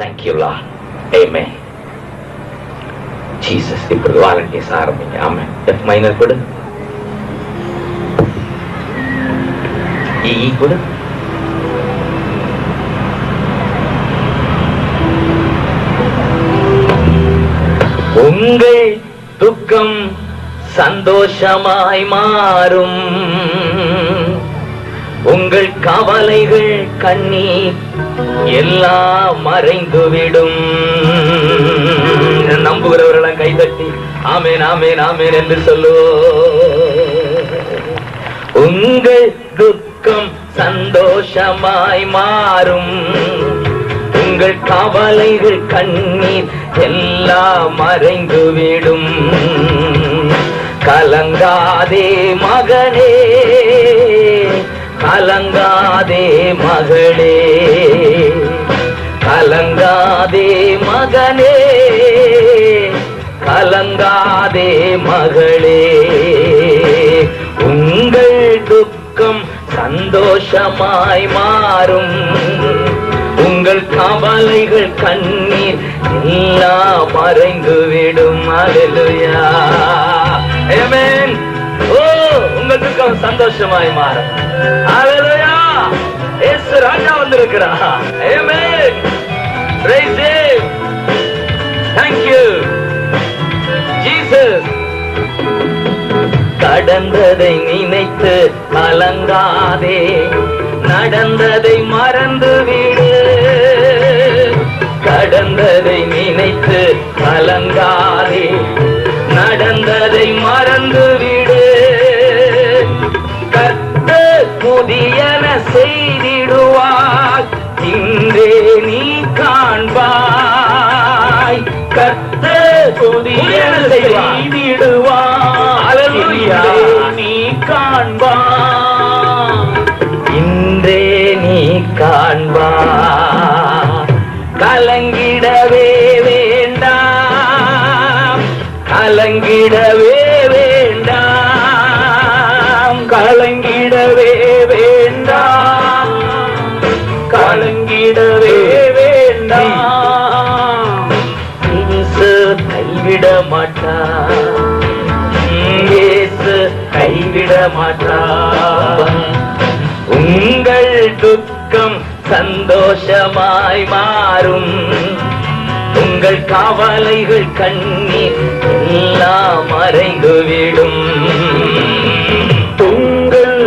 Thank you, Lord. Amen. Jesus, இப்படி volunteers ஆரம்பிங்க. ஆமென். F minor கொடு. E கொடு. உங்கள் துக்கம் சந்தோஷமாய் மாறும், உங்கள் கவலைகள் கண்ணீர் எல்லாம் மறைந்துவிடும். நம்புகிறவர்கள் கைதட்டி ஆமேன் ஆமேன் ஆமேன் என்று சொல்லு. உங்கள் துக்கம் சந்தோஷமாய் மாறும், உங்கள் கவலைகள் கண்ணீர் எல்லாம் மறைந்துவிடும். கலங்காதே மகனே, கலங்காதே மகளே, கலங்காதே மகனே, கலங்காதே மகளே. உங்கள் துக்கம் சந்தோஷமாய் மாறும், உங்கள் கவலைகள் கண்ணீர் எல்லாம் மறைந்துவிடும். அல்லேலூயா. ஆமென். ஓ, உங்கள் துக்கம் சந்தோஷமாய் மாறும். அல்லேலூயா. இயேசு ராஜா வந்திருக்கிறார். ஆமென். Praise him. Thank you Jesus. கடந்ததை நினைத்து கலங்காதே, நடந்ததை மறந்து விடு. கடந்ததை நினைத்து கலங்காதே, நடந்ததை மறந்து விடு. கர்த்தர் புதியன செய்திடுவார், இன்றே நீ காண்பாய். கர்த்தர் புதியன செய்திடுவார், நீ காண்பாய். இன்றே நீ காண்பாய். கலங்கிடவே வேண்டாம், கலங்கிடவே வேண்டாம், கலங்கிடவே வேண்டாம், கலங்கிடவே வேண்டாம். இயேசு கைவிட மாட்டார், இயேசு கைவிட மாட்டார். உங்கள் துக்கம் சந்தோஷமாய் மாறும், உங்கள் கவலைகள் கண்ணீர் எல்லாம் மறைந்துவிடும். உங்கள்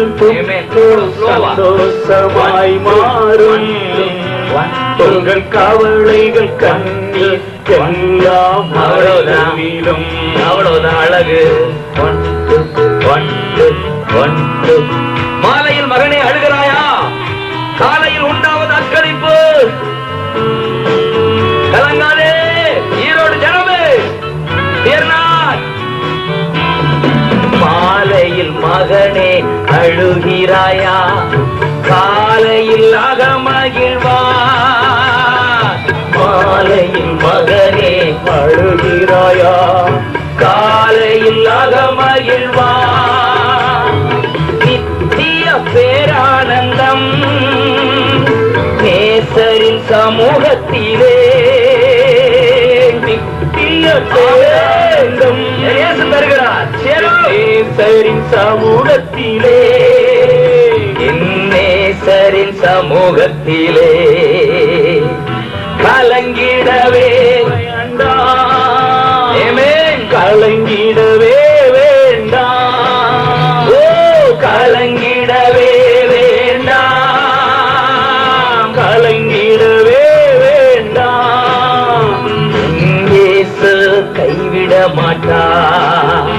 சந்தோஷமாய் மாறும், உங்கள் கவலைகள் கண்ணீர் எல்லாம் மறைந்துவிடும். அவ்வளவுதான் அழகு. மாலையில் மகனே அழுகிறாயா? காலையில் உண்டாவது அக்களிப்பு. கலங்காதே ஈரோடு ஜனமே, மாலையில் மகனே அழுகிறாயா? காலையில் அகமகிழ்வார். மாலையில் மகனே அழுகிறாயா? காலையில் அகமகிழ்வார். நித்திய பேரானந்தம் நேசரின் சமூகத்திலே. நித்திய பேரானந்தம் இயேசு தருகிறார். நேசரின் சமூகத்திலே, நேசரின் சமூகத்திலே. கலங்கிடவே வேண்டாம், கலங்கிடவே வேண்டாம். ஓ, கலங்கிடவே வேண்டாம், கலங்கிடவே வேண்டாம். இயேசு கைவிட மாட்டார்,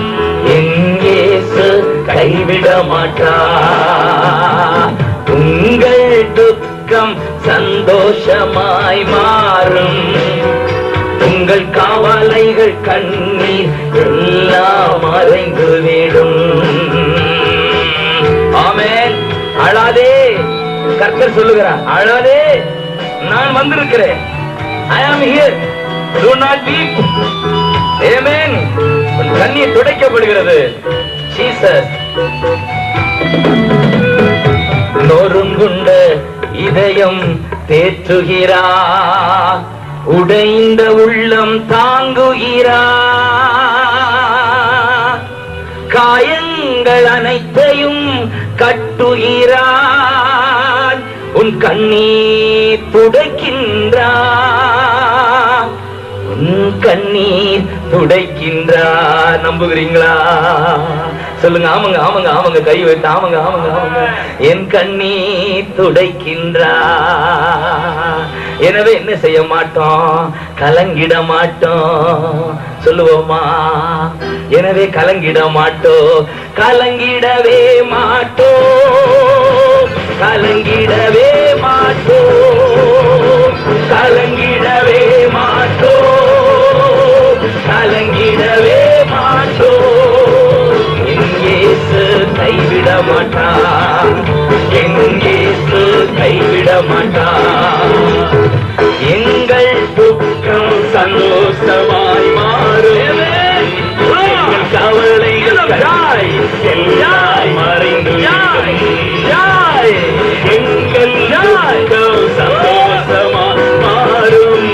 இயேசு கைவிட மாட்டார். உங்கள் துக்கம் சந்தோஷமாய் மாறும், உங்கள் கவலைகள் கண்ணீர் எல்லாம் மறைந்துவிடும். ஆமென். அழாதே, கர்த்தர் சொல்லுகிறார், அழாதே, நான் வந்திருக்கிறேன். I am here. Do not weep. Amen. உன் கண்ணீர் துடைக்கப்படுகிறது. Jesus. நொறுங்குண்ட இதயம் தேற்றுகிறார், உடைந்த உள்ளம் தாங்குகிறார், காயங்கள் அனைத்தையும் கட்டுகிறார், உன் கண்ணீர் துடைக்கின்றார், உன் கண்ணீர் துடைக்கின்றார். நம்புகிறீங்களா? சொல்லுங்க. ஆமாங்க ஆமாங்க ஆமாங்க. கை வைத்து ஆமாங்க ஆமாங்க ஆமாங்க. என் கண்ணீர் துடைக்கின்றார். எனவே என்ன செய்ய மாட்டோம்? கலங்கிட மாட்டோம். சொல்லுவோமா? எனவே கலங்கிட மாட்டோம், கலங்கிடவே மாட்டோம், கலங்கிடவே மாட்டோம், கலங்கிடவே மாட்டோம், கலங்கிடவே மாட்டோம். என் இயேசு கைவிட மாட்டார், என் இயேசு கைவிட மாட்டார். எங்கள் துக்கம் சந்தோஷமாய் மாறும், எங்கள் கவலைகள் எல்லாம் மறைந்து எங்கள் துக்கம் சந்தோஷமாய் மாறும்,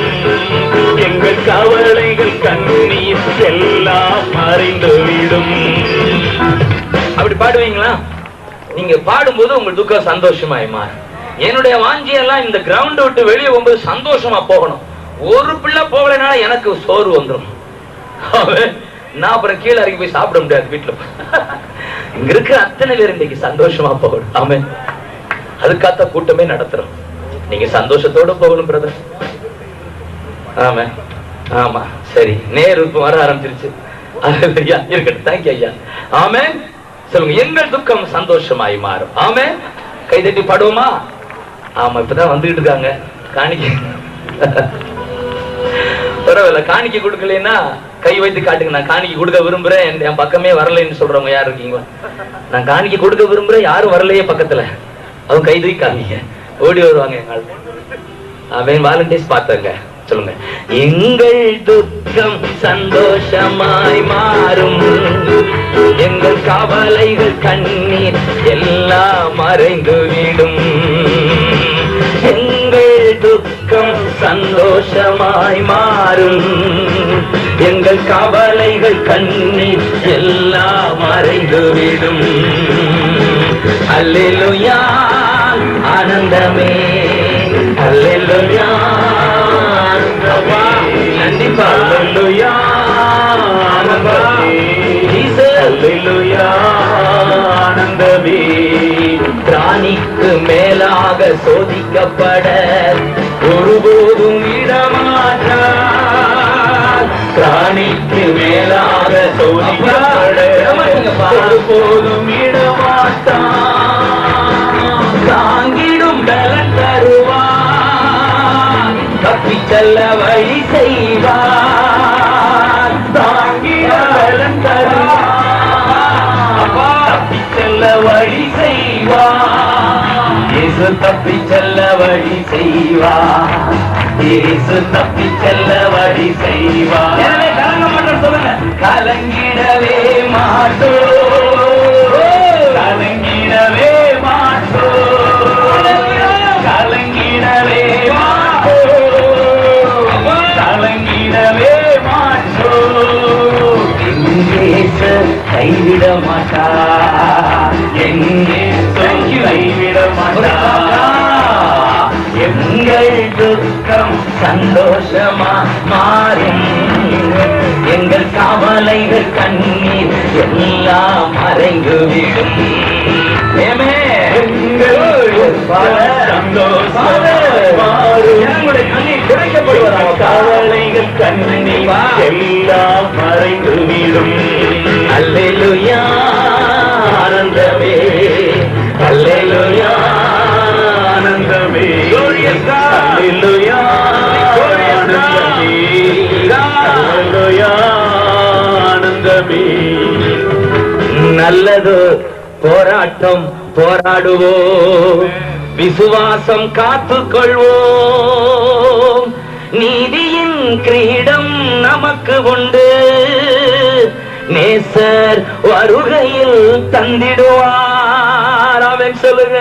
எங்கள் கவலைகள் கண்ணீர் எல்லாம் மறைந்துவிடும். அப்படி பாடுவீங்களா? நீங்க பாடும்போது உங்க துக்கம் சந்தோஷமாய் மாறும். என்னுடைய வாஞ்சியெல்லாம் இந்த கிரவுண்ட் விட்டு வெளியே போகும்போது சந்தோஷமா போகணும். ஒரு பிள்ளை போகலைனால எனக்கு சோறு வந்துடும். நான் அப்புறம் கீழே இறங்கி போய் சாப்பிட முடியாது வீட்டுல. இங்க இருக்கிற அத்தனை பேர் இன்னைக்கு சந்தோஷமா போகணும். ஆமே, அதுக்காக கூட்டமே நடத்துறோம். நீங்க சந்தோஷத்தோட போகணும் பிரதர். ஆமா ஆமா சரி. நேரு வர ஆரம்பிச்சிருச்சு. இருக்கட்டும். தேங்க்யூ ஐயா. ஆமே. சொல்லுங்க. எங்கள் துக்கம் சந்தோஷமாய் மாறும். ஆமே. கைதட்டி பாடுவோமா? ஆமா, இப்பதான் வந்துகிட்டு இருக்காங்க. காணிக்க பரவாயில்ல. காணிக்க கொடுக்கலன்னா கை வைத்து காட்டுங்க. நான் காணிக்க கொடுக்க விரும்புறேன், என் பக்கமே வரலைன்னு சொல்றவங்க யாரு இருக்கீங்களா? நான் காணிக்க கொடுக்க விரும்புறேன், யாரும் வரலையே பக்கத்துல, அவங்க கை தூக்கி காமிங்க. ஓடி வருவாங்க எங்கள் அவன் வாலண்டியர்ஸ் பார்த்தாங்க. சொல்லுங்க. எங்கள் துக்கம் சந்தோஷமாய் மாறும், எங்கள் கவலைகள் கண்ணீர் எல்லாம் மறைந்துவிடும். எங்கள் துக்கம் சந்தோஷமாய் மாறும், எங்கள் கவலைகள் கண்ணீர் எல்லாம் மறைந்துவிடும். அல்லேலூயா ஆனந்தமே, அல்லேலூயா நன்றிப்பா, அல்லேலூயா ஆனந்தமே. பிராணிக்கு மேலாக சோதிக்கப்பட ஒருபோதும் இடமாற்றார், பிராணிக்கு மேலாக சோதிக்கப்பட ஒருபோதும் இடமாற்றார். தாங்கிடும் பலன் தருவார், தப்பி செல்ல வழி செய்வார். தாங்கிடும் பலன் தருவார், தப்பி செல்ல வழி செய்வார். இயேசு தப்பி செல்ல வழி செய்வார், இயேசு தப்பி செல்ல வழி செய்வார். எனவே கலங்க மாட்டோம். சொல்லுங்க. கலங்கிடவே மாட்டோம், கலங்கிடவே மாட்டோம், கலங்கிடவே மாட்டோம், கலங்கிடவே மாட்டோம். இயேசு கைவிட மாட்டார், கைவிட மாட்டார். எங்கள் துக்கம் சந்தோஷமா மாறும், எங்கள் கவலைகள் கண்ணீர் எல்லாம் மறைந்துவிடும். கவலைகள் கண்ணீர் எல்லாம் மறைந்துவிடும். அல்லேலூயா ஆனந்தமே, அல்லேலூயா ஆனந்தமே, அல்லேலூயா ஆனந்தமே. நல்லது போராட்டம் போராடுவோம், விசுவாசம் காத்துக்கொள்வோம். நீதியின் கிரீடம் நமக்கு உண்டு, நேசர் வருகையில் தந்திடுவார். அவன் சொல்லுங்க.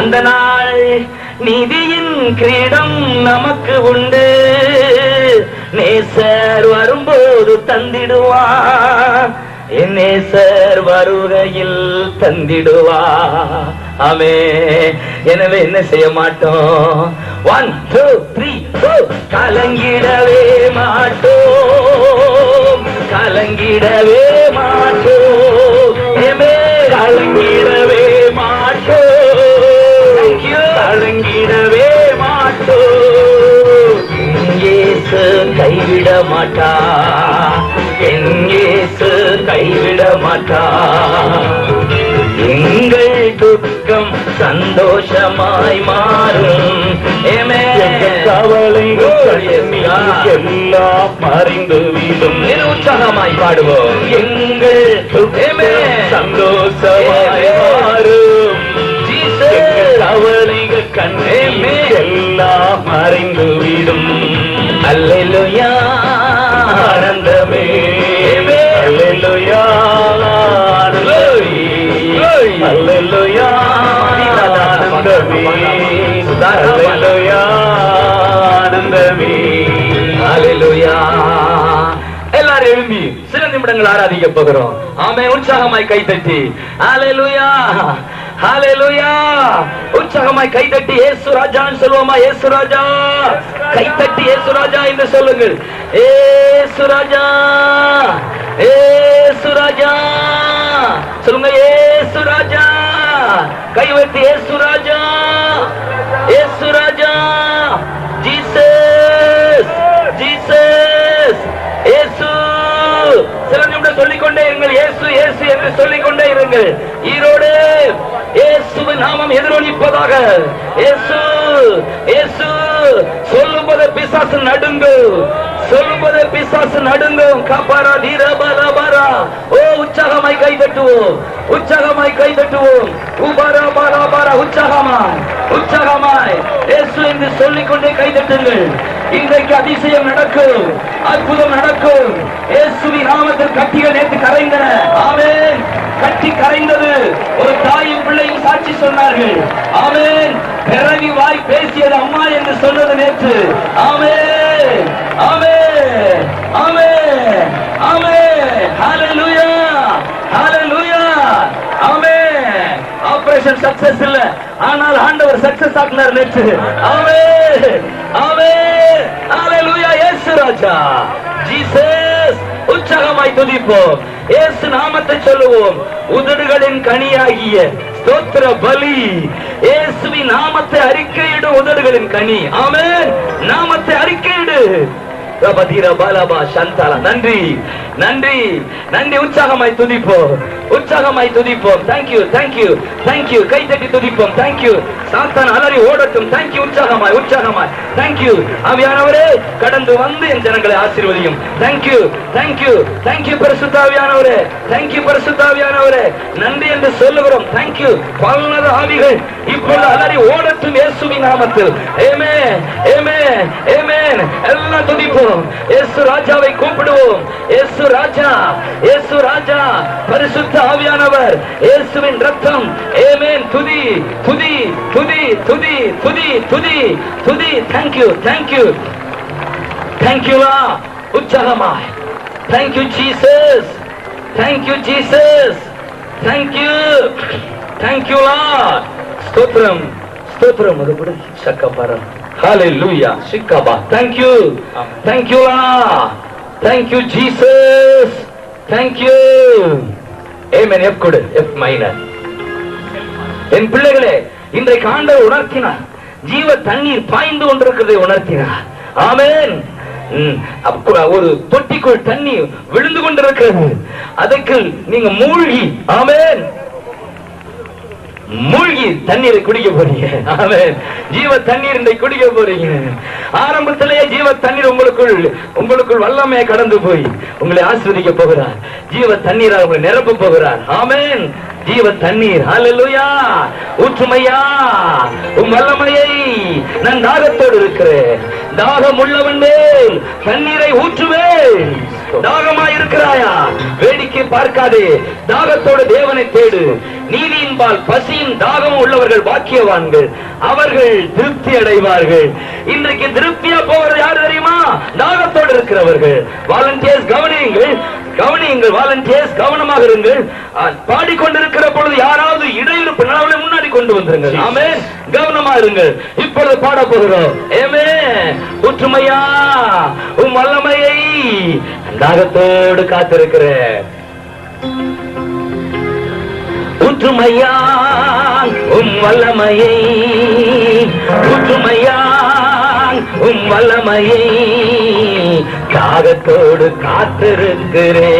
அந்த நாள் நீதியின் கிரீடம் நமக்கு உண்டு, நேசர் வரும்போது தந்திடுவார், என் நேசர் வருகையில் தந்திடுவா. ஆமே, எனவே என்ன செய்ய மாட்டோம்? 1 2 3 கலங்கிடவே மாட்டோம், கலங்கிடவே மாட்டோம், கலங்கிடவே மாட்டோம், கலங்கிடவே மாட்டோம். இயேசு கைவிட மாட்டா, என் இயேசு கைவிட மாட்டா. எங்கள் துக்கம் சந்தோஷமாய் மாறும், கவலைகள் எல்லாம் மறைந்து வீடும். உற்சாகமாய் பாடுவோம். எங்கள் சந்தோஷமாய் மாறும், கவலைகள் கண்ணே எல்லாம் மறைந்து வீடும். அல்லேலூயா ஆனந்தமே, அல்லேலூயா அல்லேலூயா ஆனந்தமே, அல்லேலூயா ஆனந்தமே, அல்லேலூயா. எல்லாரும் எழும்பி சில நிமிடங்கள் ஆராதிக்க போகிறோம். ஆமே, உற்சாகமாய் கைத்தட்டி அல்லேலூயா ஹalleluya. உற்சாகமாய் கைதட்டி இயேசு ராஜான்னு சொல்லுவோமா? இயேசு ராஜா, கைதட்டி இயேசு ராஜா என்று சொல்லுங்கள். இயேசு ராஜா, இயேசு ராஜா சொல்லுங்க. இயேசு ராஜா, கைவெட்டி இயேசு ராஜா, இயேசு ராஜா, ஜீசஸ், ஜீசஸ், இயேசு. சில நிமிடம் சொல்லிக்கொண்டே இருங்கள். இயேசு இயேசு என்று சொல்லிக்கொண்டே இருங்கள். ஈரோடு இயேசுவின் நாமம் எதிரொலிப்பதாக. இயேசு இயேசு சொல்லும்போது பிசாசு நடுங்கும், சொல்லும்போது பிசாசு நடுங்கும். கபாரா தீரபலபரா. ஓ, உற்சாகமாய் கை தட்டுவோம், உற்சாகமாய் கை தட்டுவோம். உபரா பரா பரா. உற்சாகமாய் உற்சாகமாய் இயேசு என்று சொல்லிக்கொண்டே கை தட்டுங்கள். இன்றைக்கு அதிசயம் நடக்கும், அற்புதம் நடக்கும். இயேசுவின் நாமத்தில் கட்டிகள் நேற்று கரைந்தன. ஆமென். கட்டி கரைந்தது. ஒரு தாயும் பிள்ளையும் சாட்சி சொன்னார்கள். ஆமென். பிறவி வாய் பேசியது அம்மா என்று சொன்னது நேற்று. ஆமென், ஆமென், ஆமென், ஆமென். ஹalleluya, ஹalleluya, ஆமென். ஆபரேஷன் சக்சஸ் இல்ல, ஆனால் ஆண்டவர் சக்சஸ் ஆக்கினார் நேற்று. ஆமென், ஆமென், ஹalleluya. இயேசு ராஜா, ஜீசஸ். உற்சாகமாய் துதிப்போம், இயேசு நாமத்தை சொல்லுவோம். உதடுகளின் கனியாகிய ஸ்தோத்திர பலி. இயேசுவின் நாமத்தை அறிக்கையிடு, உதடுகளின் கனி. ஆமென். நாமத்தை அறிக்கையிடு. நன்றி, நன்றி, நன்றி. உற்சாகமாய் துதிப்போம், உற்சாகமாய் துதிப்போம். Thank you, thank you, thank you. கை தட்டி துதிப்போம். தேங்க்யூ. சாத்தான் அலறி ஓடட்டும். தேங்க்யூ. உற்சாகமாய், உற்சாகமாய். தேங்க்யூ. ஆவியானவரே, கடந்து வந்து என் ஜனங்களை ஆசீர்வதியும். தேங்க்யூ, தேங்க்யூ, தேங்க்யூ பரிசுத்த ஆவியானவரே, தேங்க்யூ பரிசுத்த ஆவியானவரே. நன்றி என்று சொல்லுகிறோம். தேங்க்யூ. பல்லது ஆவிகள் இப்பொழுது அலறி ஓடட்டும் இயேசுவின் நாமத்தில். ஆமென், ஆமென், ஆமென். எல்லாம் துதிப்போம். இயேசு ராஜாவை கூப்பிடுவோம். இயேசு ராஜா, இயேசு ராஜா, பரிசுத்த ஆவியானவர், இயேசுவின் ரத்தம். ஆமென். துதி, துதி, துதி, துதி, துதி, துதி, துதி. Thank you, thank you, thank you Lord. உற்சாகமாய். Thank you Jesus, thank you Jesus, thank you, thank you Lord. ஸ்தோத்திரம், ஸ்தோத்திரம். அதுபடி சக்கபரம். Hallelujah. Shikaba. Thank you. Thank you Lord. Thank you Jesus. Thank you. Amen. F good. F minor. என் பிள்ளைகளே, இன்றைக்கு ஆண்டவர் உணர்த்தினார். ஜீவ தண்ணீர் பாய்ந்து கொண்டிருக்கிறதை உணர்த்தினார். ஆமென். ஒரு தொட்டிக்குள் தண்ணீர் விழுந்து கொண்டிருக்கிறது. அதற்கு நீங்க மூழ்கி, ஆமென், மூழ்கி தண்ணீரை குடிக்க போறீங்க. ஆமென். ஜீவ தண்ணீர் இன்றை குடிக்க போறீங்க. ஆரம்பத்திலேயே ஜீவ தண்ணீர் உங்களுக்குள் வல்லமையை கடந்து போய் உங்களை ஆசீர்வதிக்க போகிறார். ஜீவ தண்ணீரால் உங்களை நிரப்ப போகிறார். ஆமென். ஜீவ தண்ணீர். ஹalleluya. ஊற்றுமையா உம் வல்லமையை. நான் தாகத்தோடு இருக்கிறேன். தாகம் உள்ளவன் மேல் தண்ணீரை ஊற்றுவேன். தாகமாய் இருக்கிறாயா? வேடிக்கை பார்க்காதே. தாகத்தோடு தேவனை தேடு. நீதியின்பால் பசியும் தாகம் உள்ளவர்கள் பாக்கியவான்கள், அவர்கள் திருப்தி அடைவார்கள். இன்றைக்கு திருப்தியா போவது யாரு தெரியுமா? தாகத்தோடு இருக்கிற இருக்கிறவர்கள் வாலண்டியர்ஸ் கவனியுங்கள், கவனியுங்கள். வாலண்டியர்ஸ் கவனமாக இருங்கள். பாடிக்கொண்டிருக்கிற பொழுது யாராவது இடையிலுப்பு நலவுகளை முன்னாடி கொண்டு வந்துருங்கள். ஆமென். கவனமா இருங்கள். இப்பொழுது பாட போகிறோம். ஆமென். ஒற்றுமையா உம் வல்லமையை தாகத்தோடு காத்திருக்கிற ஒற்றுமையா உம் வல்லமையை, ஒற்றுமையா உம் வல்லமையை தாகத்தோடு காத்திருக்கிறே,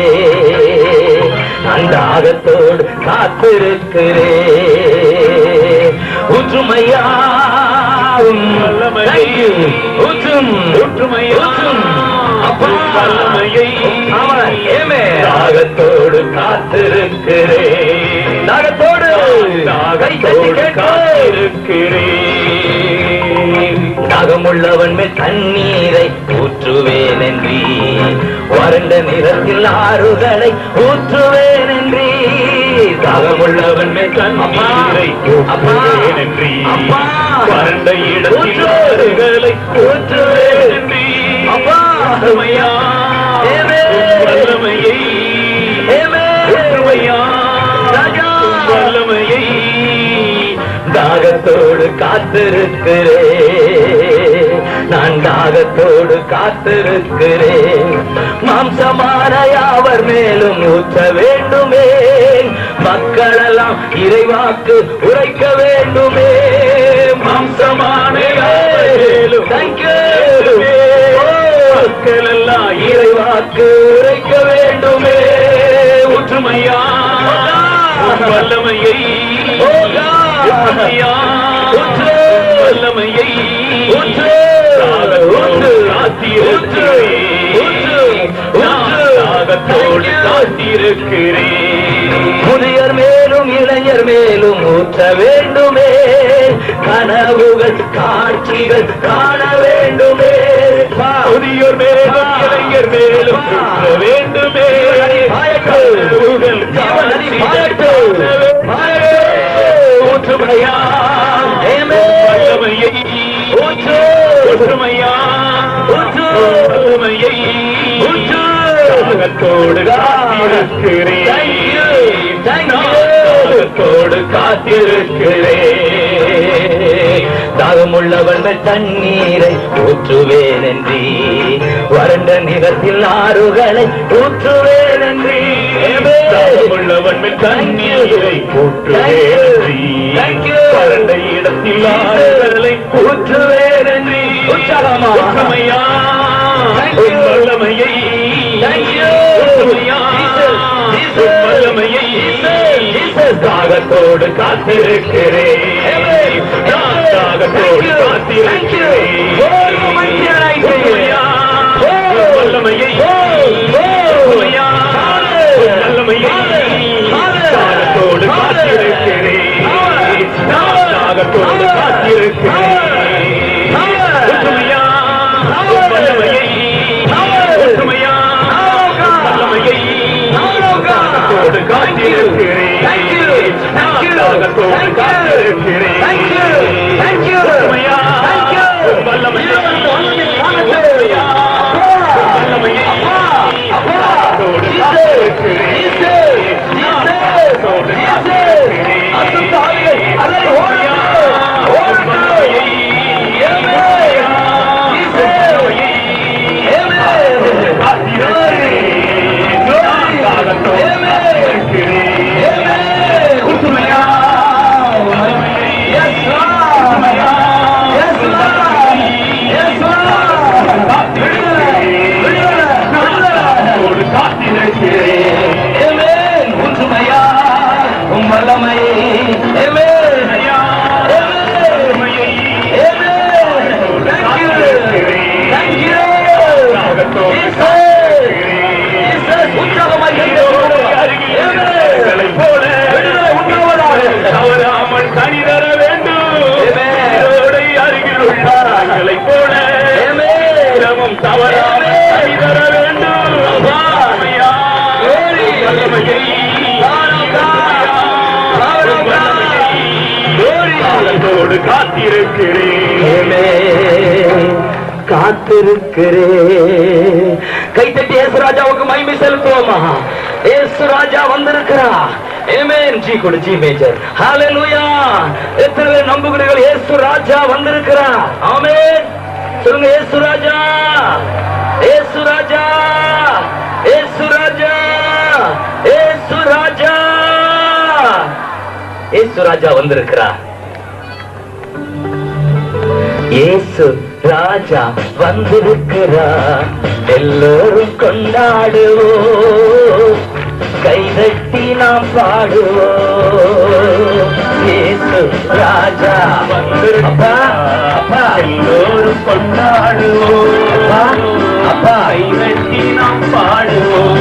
அந்த தாகத்தோடு காத்திருக்கிறே. ஒற்றுமையா உம் வல்லமையை, ஒற்றுமையா அப்பா வல்லமையை தாகத்தோடு காத்திருக்கிறே, தாகத்தோடு காத்திருக்கிறேன். தாகமுள்ளவன் மேல் தண்ணீரை ஊற்றுவேன் என்றீ, வறண்ட நிலத்தில் ஆறுகளை ஊற்றுவேன் என்றீ. தாகமுள்ளவன் மேல் தண்ணீரை ஊற்றுவேன் என்றீ, வறண்ட இடத்தில் ஆறுகளை ஊற்றுவேன் என்றீ. அப்பா வல்லமையை, வல்லமையை தாகத்தோடு காத்திருக்கிறேன், நான் தாகத்தோடு காத்திருக்கிறேன். மாம்சமான யாவர் மேலும் ஊற்ற வேண்டுமே, மக்களெல்லாம் இறைவாக்கு உரைக்க வேண்டுமே. மாம்சமான மேலும் மக்கள் எல்லாம் இறைவாக்கு உரைக்க வேண்டுமே. ஒற்றுமையா வல்லமையை, ஒற்றுமையா வல்லமையை தாகத்தோடு காத்திருக்கிறேன். புதியர் மேலும் இளைஞர் மேலும் ஊற்ற வேண்டுமே, கனவுகள் காட்சிகள் காண வேண்டுமே. புதியோர் மேலும் இளைஞர் மேலும் ஊற்ற வேண்டுமே, ஒற்றுமையா வல்லமையை, ஒற்றுமையா வல்லமையை தாகத்தோடு காத்திருக்கிறேன், தாகத்தோடு காத்திருக்கிறேன். தாகமுள்ளவன் தண்ணீரை ஊற்றுவேன் என்றீ, வறண்ட நிலத்தில் ஆறுகளை ஊற்றுவேன் என்றீ. தாகமுள்ளவன் தண்ணீரை ஊற்றுவேன் என்றீ, வறண்ட இடத்தில் ஆறுகளை ஊற்றுவேன் என்றீ. ஒற்றுமையா வல்லமையை, வல்லமையை தாகத்தோடு காத்திருக்கிறேன், தாகத்தோடு காத்திருக்கிறேன். வல்லமையை, வல்லமையை தாகத்தோடு காத்திருக்கிறேன், தாகத்தோடு காத்திருக்கிறேன். ஒற்றுமையா வல்லமையை, ஒற்றுமையா வல்லமையை தாகத்தோடு காத்திருக்கிறேன், தாகத்தோடு காத்திருக்கிறேன். ஒற்றுமையா வல்லமையை, ஒற்றுமையா வல்லமையை தாகத்தோடு காத்திருக்கிறேன், தாகத்தோடு காத்திருக்கிறேன். கைத்தட்டி இயேசு ராஜாவுக்கு மகிமை செலுத்துவோமா? இயேசு ராஜா வந்திருக்கிறா. ஆமென். ஜி கொடு, ஜி மேஜர். ஹalleluya. எத்தனை பேர் நம்புகிறீர்கள்? இயேசு ராஜா வந்திருக்கிறா. ஆமென். சொல்லுங்க, இயேசு ராஜா, இயேசு ராஜா, இயேசு ராஜா, இயேசு ராஜா, இயேசு ராஜா வந்திருக்கிறா. இயேசு ராஜா வந்திருக்கிறார். எல்லோரும் கொண்டாடுவோம், கைதட்டி நாம் பாடுவோம். இயேசு ராஜா வந்திருக்கிறார். எல்லோரும் கொண்டாடுவோம், அப்பா கைதட்டி நாம் பாடுவோம்.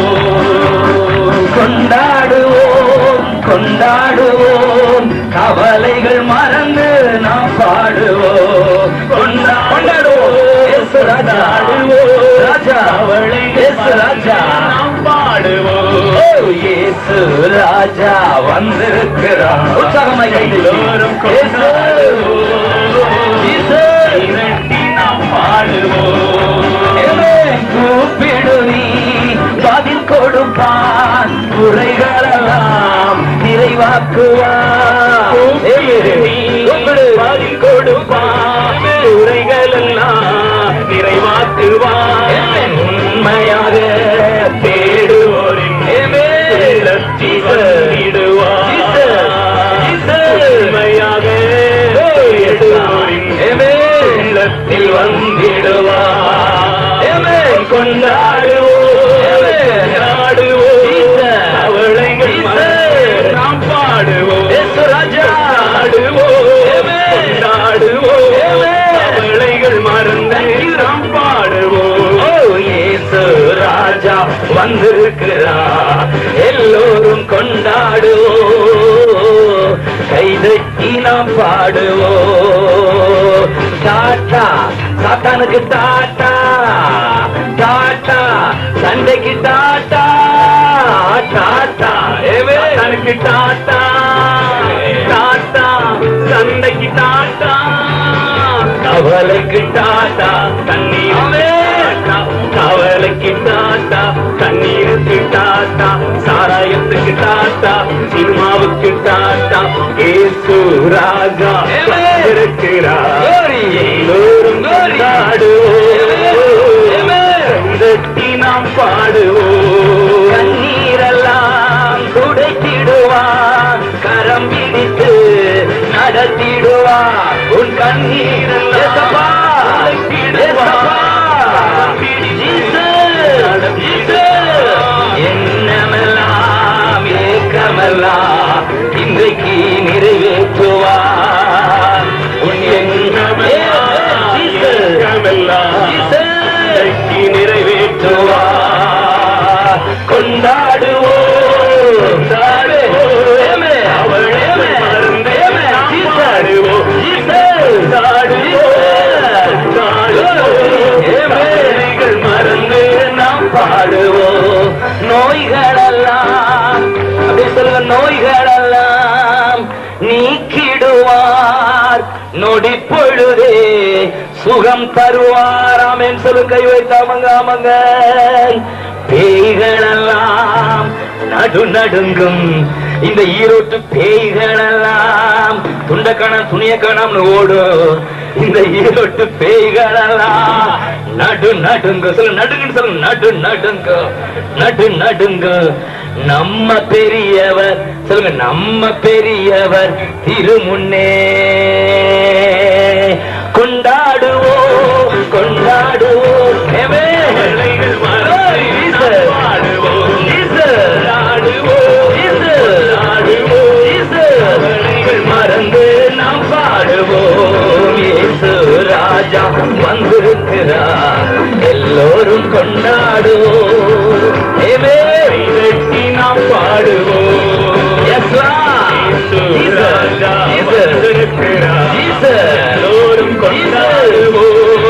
கொண்டாடுவோம், கொண்டாடுவோம், கவலைகள் மறந்து நாம் பாடுவோம். கொண்டாடுவோம், இயேசு ராஜா, ராஜா அவளை இயேசு ராஜா நாம் பாடுவோம். இயேசு ராஜா வந்திருக்கிறார். உற்சாகமாய் எல்லோரும் நாம் பாடுவோம். கூப்பிடு நீ பதில் கொடுப்பான், குறைகளெல்லாம் நிறைவாக்குவான். பதில் கொடுப்பான், குறைகளெல்லாம் நிறைவாக்குவான். உண்மையாக தேடுவோரின் உண்மையாக தேடுவோரின் உள்ளத்தில் வந்திடுவான். கொண்டாடுவோம், அவளைகள் நாம் பாடுவோம். ராஜா கொண்டாடுவோம், அவளைகள் மறந்து நாம் பாடுவோம். இயேசு ராஜா வந்திருக்கிறார். எல்லோரும் கொண்டாடுவோம், கைதட்டி நாம் பாடுவோம். டாட்டா சாத்தானுக்கு, டாட்டா டாட்டா சண்டைக்கு, டாட்டா டாட்டா சாத்தானுக்கு, டாட்டா டாட்டா சண்டைக்கு, டாட்டா கவலைக்கு, டாட்டா கண்ணீர், கவலைக்கு டாட்டா, கண்ணீருக்கு டாட்டா, சாராயத்துக்கு டாட்டா, சினிமாவுக்கு டாட்டா. இயேசு ராஜா இருக்கிறார். எல்லோரும் கொண்டாடுவோம், நாம் பாடுவோம். கண்ணீரெல்லாம் துடைத்திடுவார், கரம் பிடித்து நடத்திடுவார். உன் கண்ணீரெல்லாம் என்னமெல்லாம் ஏக்கமெல்லாம் இன்றைக்கு நிறைவேற்றுவார். உன் எண்ணமெல்லாம் இன்றைக்கு நிறைவேற்றுவார். கொண்டாடுவோம், அவளே மறந்தே பாடுவோம். மறந்து நாம் பாடுவோம். நோய்களெல்லாம் அப்படி சொல்லுங்க, நோய்களெல்லாம் நீக்கிடுவார், நொடி பொழுதே சுகம் தருவார். ஆமென் சொல்லு, கை வைத்தாமங்க. ஆமங்க. பேய்களெல்லாம் நடு நடுங்கும். இந்த ஈரோட்டு பேய்களெல்லாம் துண்டக்கணம் துணிய கணம்னு ஓடும். இந்த ஈரோட்டு பேய்களெல்லாம் நடு நடுங்க. சொல்லு, நடுங்கன்னு சொல்லு, நடு நடுங்க, நடு நடுங்க. நம்ம பெரியவர், சொல்லுங்க, நம்ம பெரியவர் திருமுன்னே கொண்டாடுவோம், கொண்டாடுவோம். மறந்து நாம் பாடுவோம். இயேசு ராஜா வந்திருக்கிறார். எல்லோரும் கொண்டாடுவோம், நாம் பாடுவோம். எல்லோரும் கொண்டாடுவோம்,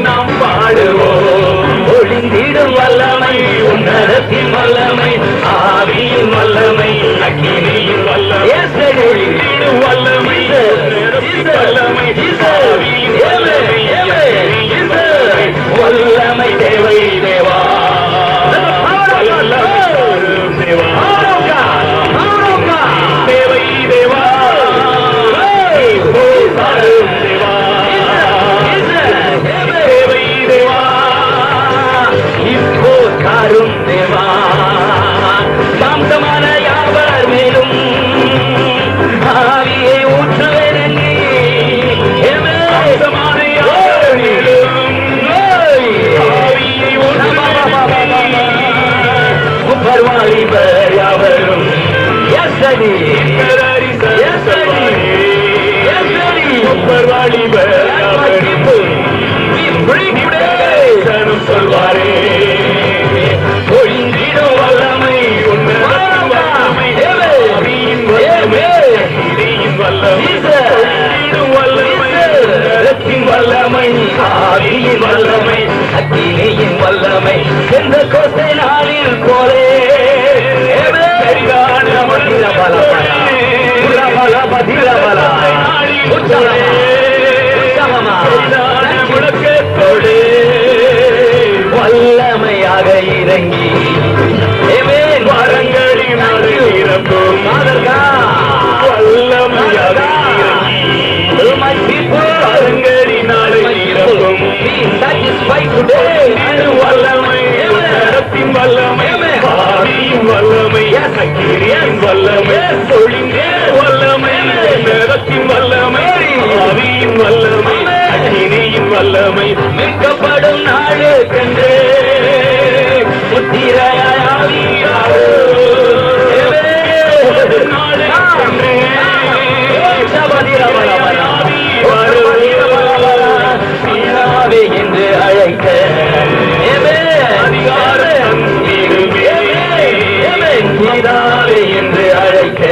நாம் பாடுவோம். ஒளிந்திடும் வல்லமை, உன்னதத்தின் வல்லமை, ஆவியின் வல்லமை, அக்கினியின் வல்லமை, ஒளிந்திடும் வல்லமை, வல்லமை, ஆவியின் வல்லமை, daddy. Yes, daddy. Yes, daddy. We bring today. சொல்வாரே ஒழிந்திடும் வல்லமை உன்னதத்தின் வல்லமை ஆவியின் வல்லமை இடியின் வல்லமை ஒழிந்திடும் வல்லமை உன்னதத்தின் வல்லமை ஆவியின் வல்லமை அக்கினியின் வல்லமை எந்த கோசை நாளில் போலே சரிதான முழக்கத்தோடு வல்லமையாக இறங்கி வரங்களின் இறக்கும் வல்லமையாக இறங்கி வரங்களினாலே இறக்கும் வல்லமை நடத்தின் வல்லமை ஆவியின் வல்லமை அக்கினியின் வல்லமை ஒளிந்தே வல்லமை நடத்தின் வல்லமை ஆவியின் வல்லமை அக்கினியின் வல்லமை மீட்கப்படும் நாடு கண்டே என்று அழைக்க என்று அழைக்க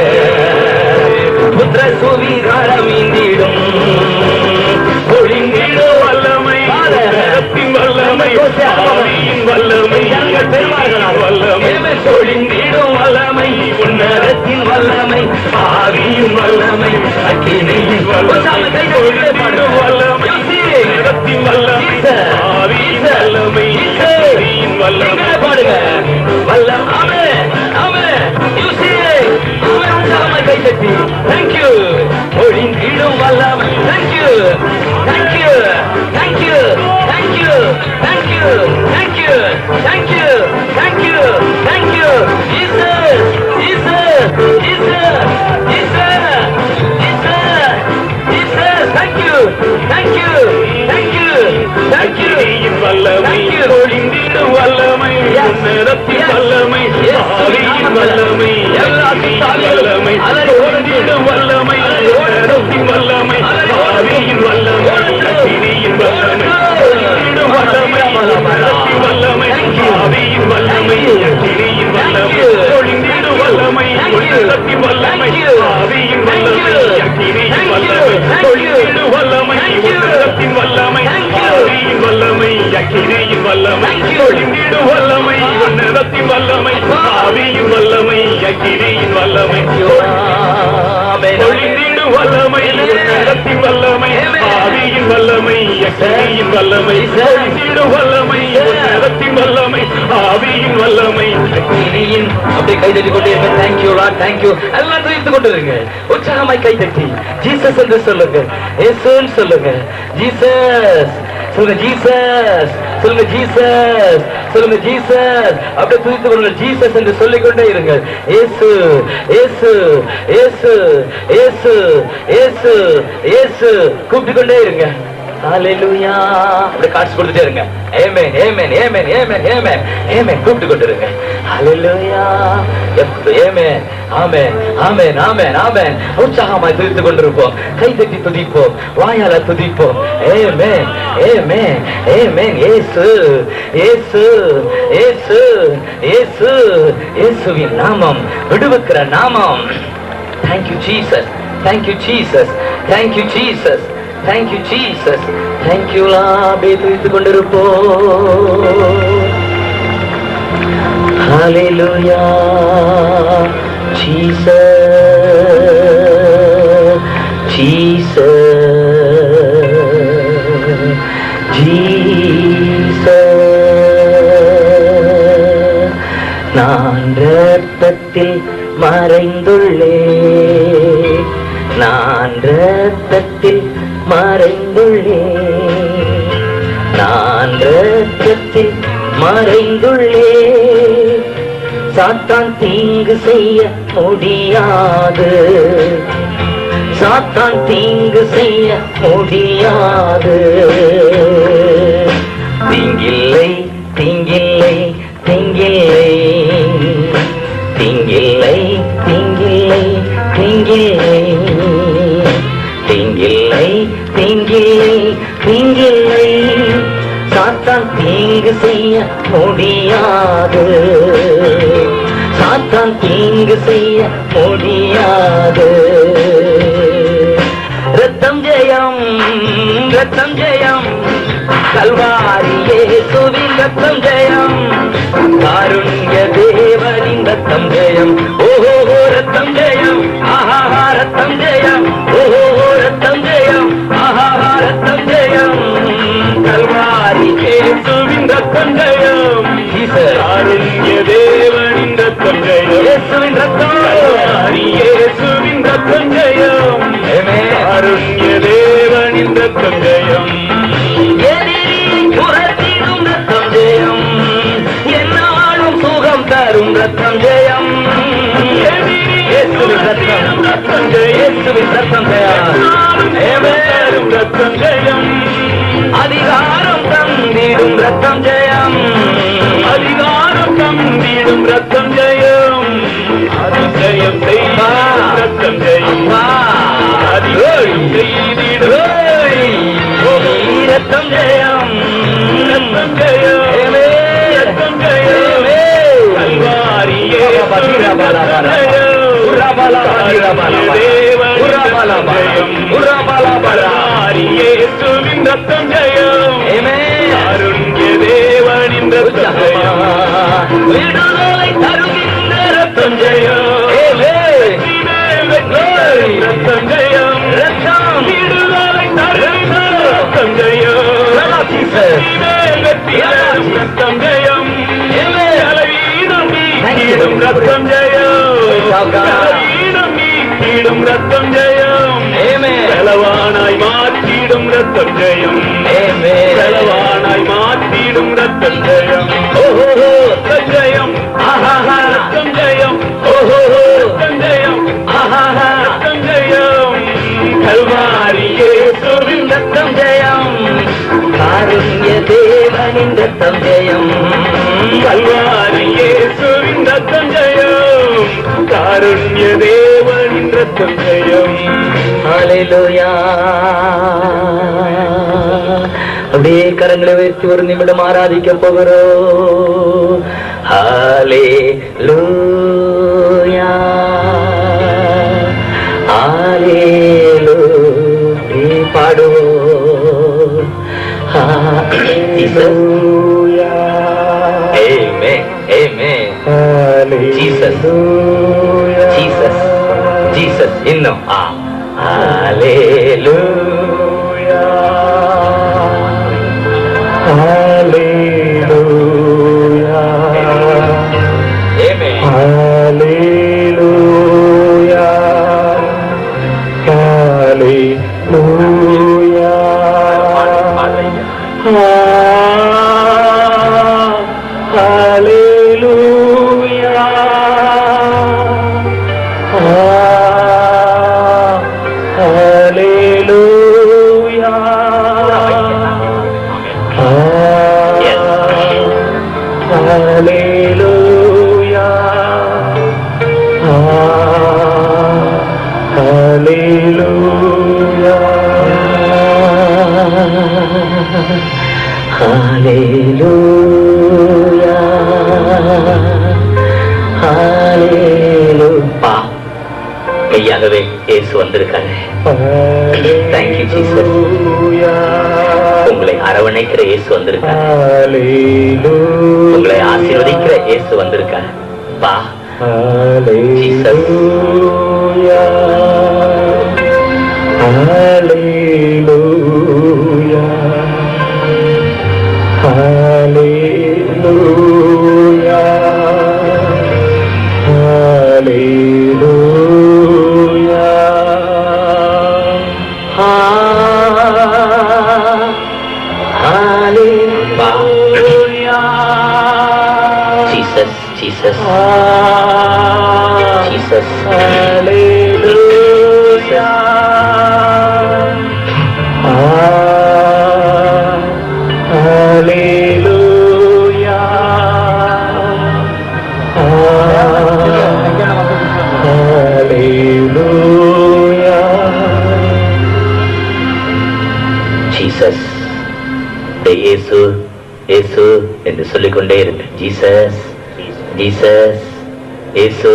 புத்திர சுவீகாரம் இந்திடும் ஒளிந்திடும் வல்லமை நடத்தின் வல்லமை ஆவியின் வல்லமை வல்லமை ஒளிந்திடும் வல்லமை உன்னதத்தின் வல்லமை ஆவியின் வல்லமை அக்கினியின் வல்லமை ஒளிந்திடும் வல்லமை நடத்தின் வல்லமை ஆவியின் வல்லமை அக்கினியின் வல்லமை பாடுங்க வல்லம் ஆமே ஆமே கை தட்டி தேங்க்யூ ஒளிந்திடும் வல்லமை thank you thank you thank you thank you thank you thank you thank you thank you thank you Jesus Jesus Jesus Jesus Jesus Jesus thank you thank you thank you thank you வல்லமை ஒளிந்திடும் வல்லமை நடத்தின் வல்லமை ஆவியின் வல்லமை வல்லமை ஒளிந்திடும் வல்லமை நடத்தின் வல்லமை ஆவியின் வல்லமை அக்கினியின் வல்லமை ஒளிந்திடும் வல்லமை நடத்தின் வல்லமை ஆவியின் வல்லமை அக்கினியின் வல்லமை ஒளிந்திடும் வல்லமை நடத்தின் வல்லமை ஆவியின் வல்லமை அக்கினியின் வல்லமை ஒளிந்திடும் வல்லமை நடத்தின் வல்லமை ஆவியின் வல்லமை அக்கினியின் வல்லமை ஒளிந்திடும் வல்லமை நடத்தின் வல்லமை ஆவியின் வல்லமை அக்கினியின் வல்லமை ஒளிந்திடும் வல்லமை நடத்தின் வல்லமை ஆவியின் வல்லமை அக்கினியின் வல்லமை ஒளிந்திடும் வல்லமை நடத்தின் வல்லமை ஆவியின் வல்லமை அக்கினியின் அப்படியே கை தட்டி கொண்டு இருங்க தேங்க்யூ லார்ட் தேங்க்யூ எல்லாம் துதித்து கொண்டு இருங்க உற்சாகமாய் கை தட்டி ஜீசஸ் என்று சொல்லுங்க இயேசுன்னு சொல்லுங்க ஜீசஸ் சொல்லுங்க ஜீசஸ் சொல்லுங்க ஜீசஸ் சொல்லுங்க ஜீசஸ் அப்படியே துதித்து கொள்ளுங்கள் ஜீசஸ் என்று சொல்லிக்கொண்டே இருங்க இயேசு இயேசு இயேசு இயேசு இயேசு இயேசு கூப்பிட்டு கொண்டே இருங்க ஹalleluya அப்படியே காட்சி கொடுத்துட்டே இருங்க ஆமென் ஆமென் ஆமென் ஆமென் ஆமென் ஆமென் கூப்பிட்டு கொண்டு இருங்க ஹalleluya ஆமென் ஆமென் ஆமென் ஆமென் ஆமென் உற்சாகமாய் துதித்துக் கொண்டிருப்போம் கை தட்டி துதிப்போம் வாயால துதிப்போம் ஆமென் ஆமென் ஆமென் இயேசு இயேசு இயேசு இயேசு இயேசுவின் நாமம் விடுவிக்கிற நாமம் thank you jesus thank you jesus thank you jesus thank you jesus thank you லாபே துதித்துக் கொண்டிருப்போம் hallelujah jesus jesus jesus நான் இரத்தத்தில் மறைந்துள்ளே நான் இரத்தத்தில் மறைந்துள்ளே நான் இரத்தத்தில் மறைந்துள்ளே சாத்தான் தீங்கு செய்ய முடியாது சாத்தான் தீங்கு செய்ய முடியாது தீங்கில்லை தீங்கில்லை தீங்கில்லை தீங்கில்லை தீங்கில்லை சாத்தான் தீங்கு செய்ய முடியாது, சாத்தான் தீங்கு செய்ய முடியாது. ரத்தம் ஜெயம், ரத்தம் ஜெயம், கல்வாரி இயேசுவின் ரத்தம் ஜெயம், காருண்ய தேவனின் ரத்தம் ஜெயம். ஓஹோ ரத்தம் ஜெயம், ஆஹா ரத்தம் ஜெயம், ஓஹோ ரத்தம் ஜெயம், ஆஹா ரத்தம் ஜெயம், கல்வாரி இயேசுவின் ரத்தம் ஜெயம், காருண்ய தேவனின் ரத்தம் ஜெயம், இயேசுவின் ரத்தம், கல்வாரி இயேசுவின் ரத்தம் ஜெயம், காருண்ய தேவனின் ரத்தம் ஜெயம், புறத்திடும் ரத்தம் ஜெயம், என்னாலும் சுகம் தரும் ரத்தம் ஜெயம், இயேசுவின் ரத்தம், ரத்தம் ஜெயம், இயேசுவின் ரத்தம் ஜெயம், ரத்தம் ஜெயம், அதிகாரம் தந்திடும் ரத்தம் ஜெயம், அதிகாரம் தந்திடும் ரத்தம் ஜெயம், அதிசயம் செய்யும் ரத்தம் ஜெயம், அதிசயம் செய்திடும் ரத்தம் ஜெயம், ரத்தம் ஜெயம், ரத்தம் ஜெயம், கல்வாரியே தேவனின் ரத்தம் ஜெயம், அருண்ய தேவனின் ரத்தம் ஜெயம், விடுதலை தருகின்ற ரத்தம் ஜெயம், ரத்தம் ஜெயம், ரத்தம் விடுதலை தருகின்ற ரத்தம் ஜெயம், ரத்தம் ஜெயம், பலவீனம் நீக்கிடும் ரத்தம் ஜெயம், பலவீனம் நீக்கிடும் ரத்தம் ஜெயம், பலவானாய் மாற்றிடும் ரத்தம் ஜெயம், பலவானாய் மாற்றிடும் ரத்தம் ஜெயம், ஓஹோ ரத்தம் ஜெயம், ஆஹா ரத்தம் ஜெயம், ஓஹோ ரத்தம் ஜெயம், ஆஹா ரத்தம் ஜெயம், கல்வாரி இயேசுவின் ரத்தம் ஜெயம், காருண்ய தேவனின் ரத்தம் ஜெயம், கல்வாரி இயேசுவின் ரத்தம் ஜெயம், காருண்ய தேவனின் ரத்தம் ஜெயம். ஹல்லேலூயா. அப்படியே கரங்களை வைத்து ஒரு நிமிடம் ஆராதிக்க போகிறோம். ஹல்லேலூயா, ஹல்லேலூயா பாடுவோம். ஹல்லேலூயா, ஆமென், ஆமென். ஹல்லேலூயா, ஜீசஸ், ஜீசஸ். இன்னும் ஹல்லேலூயா, ஹல்லேலூயா, ஆமென். ஹல்லேலூயா, hallelujah, hallelujah, hallelujah, hallelujah, hallelujah, hallelujah, ஹல்லேலூயா. மெய்யாகவே இயேசு வந்திருக்காரு. Thank you Jesus. உங்களை அரவணைக்கிற இயேசு வந்திருக்காரு. உங்களை ஆசீர்வதிக்கிற இயேசு வந்திருக்காரு. பா Jesus. Hallelujah, hallelujah, hallelujah, hallelujah. Jesus, Jesus, Jesus. Hallelujah, hallelujah, hallelujah. Jesus, இயேசு இயேசு என்று சொல்லிக்கொண்டே இருங்க. ஜீசஸ், ஜீசஸ், இயேசு,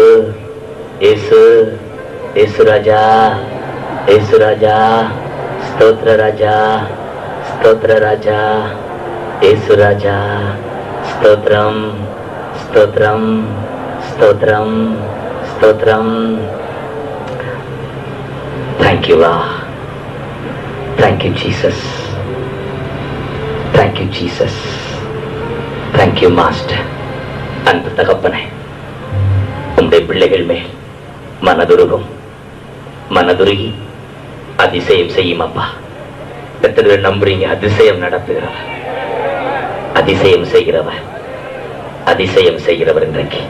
இயேசு, இயேசு ராஜா, இயேசு ராஜா, ஸ்தோத்திர ராஜா, ஸ்தோத்திர ராஜா, இயேசு ராஜா, ஸ்தோத்திரம், ஸ்தோத்திரம், ஸ்தோத்திரம், ஸ்தோத்திரம். Thank you, Lord. Thank you, Jesus. Thank you, Jesus. Thank you, Master. அன்பு தகப்பனே, உம்முடைய பிள்ளைகள் மேல் மனதுருகி அதிசயம் செய்யும் அப்பா. எத்தனை பேர் நம்புறீங்க? அதிசயம் நடத்துகிறவர், அதிசயம் செய்கிறவர், அதிசயம் செய்கிறவர் இன்றைக்கு.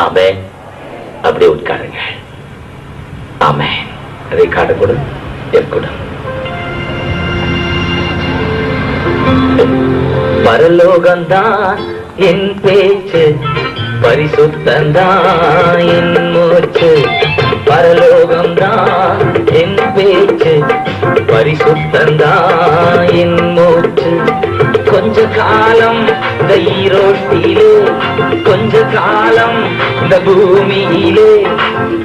ஆமென். அப்படியே உட்காருங்க. ஆமென். அதை காடு கொடு, எற்கொடு. பரலோகம்தான் என் பேச்சு, பரிசுத்தந்தான் என் மூச்சு. பரலோகம்தான் என் பேச்சு, பரிசுத்தந்தான் என் மூச்சு. கொஞ்ச காலம் இந்த ஈரோட்டிலே, கொஞ்ச காலம் இந்த பூமியிலே,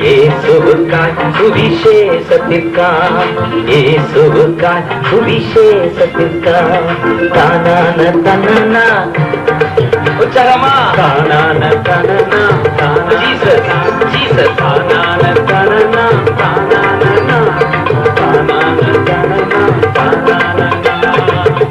இயேசுவுக்காய் சுவிசேஷத்திற்காய், இயேசுவுக்காய் சுவிசேஷத்திற்காய். தானான தனனா உச்சரமா, தானான தனனா, ஜீசஸ், ஜீசஸ், தானான தனனா, தானான தானான தனனா, தானான.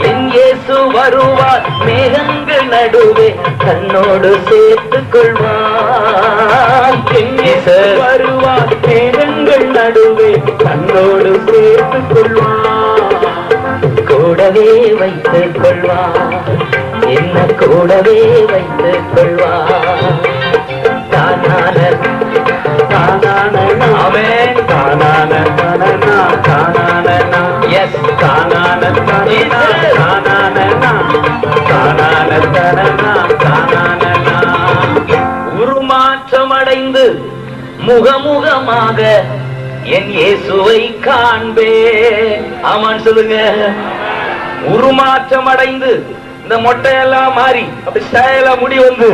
என் இயேசு வருவார் மேகங்கள் நடுவே, தன்னோடு சேர்த்துக் கொள்வார். என் இயேசு வருவார் மேகங்கள் நடுவே, தன்னோடு சேர்த்துக் கொள்வார். கூடவே வைத்துக் கொள்வார், என்ன கூடவே வைத்துக் கொள்வார். தானான தானான ஆமென். தானான தானான தானான எஸ் தானான தானான தானான தானான தானான தானான. உருமாற்றம் அடைந்து முகமுகமாக என் இயேசுவை காண்பேன். ஆமான்னு சொல்லுங்க. உருமாற்றம் அடைந்து இந்த மொட்டையெல்லாம் மாறி அப்படி ஸ்டைலா முடி வந்து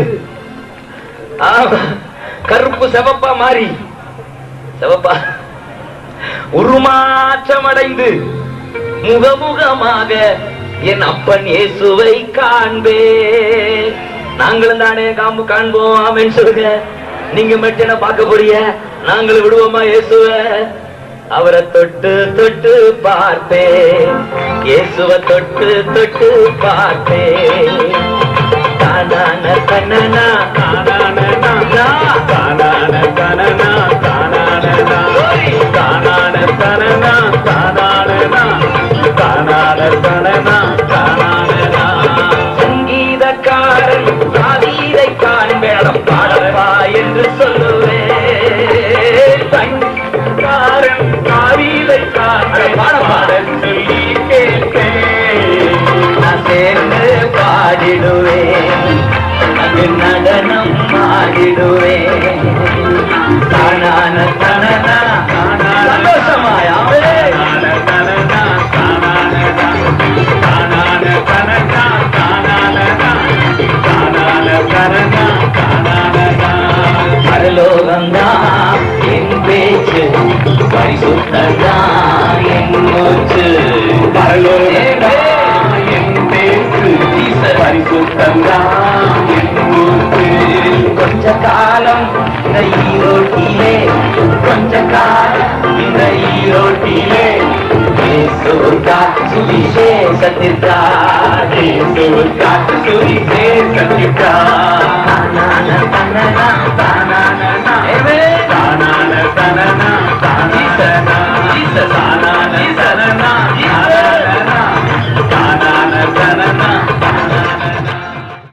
கருப்பு செவப்பா மாறி, செவப்பா உருமாற்றம் அடைந்து முகமுகமாக என் அப்பன் இயேசுவை காண்பேன். நாங்களும் தானே காண்போம். ஆமென் சொல்லுங்க. நீங்க மட்டும் என்ன பார்க்க போறீங்க? நாங்களும் விடுவோமா இயேசுவ? அவரை தொட்டு தொட்டு பார்த்தேன், இயேசுவை தொட்டு தொட்டு பார்த்தேன். தானான தனனா, தானான தானா, தானான தனனா, தானான தானான தனனா, தானான தானான தனனா, தானான. சங்கீதக்காரன் சாதீரை காண்பேடம் பாடப்பா என்று சொல்லுவேன். சங்கீதக்காரன் சாதீரை பாடப்பாடன் சொல்லி கேட்பேன். நான் சேர்ந்து பாடிடுவேன், அது நடனம் ஆடிடுவேன். தானான தனனா, சந்தோஷமாயாவே தனனா, தானான தானான தனனா, தானான தானான தனனா, தானான. பரலோகம்தான் என் பேச்சு, பரிசுத்தந்தான் என் மூச்சு. பரலோகம்தான் என் பேச்சு, பரிசுத்தந்தான் என் மூச்சு. கொஞ்ச காலம் இந்த ஈரோட்டிலே, கொஞ்ச காலம் இந்த ஈரோட்டிலே, இயேசுவுக்காய் சுவிசேஷத்திற்காய், இயேசுவுக்காய் சுவிசேஷத்திற்காய்.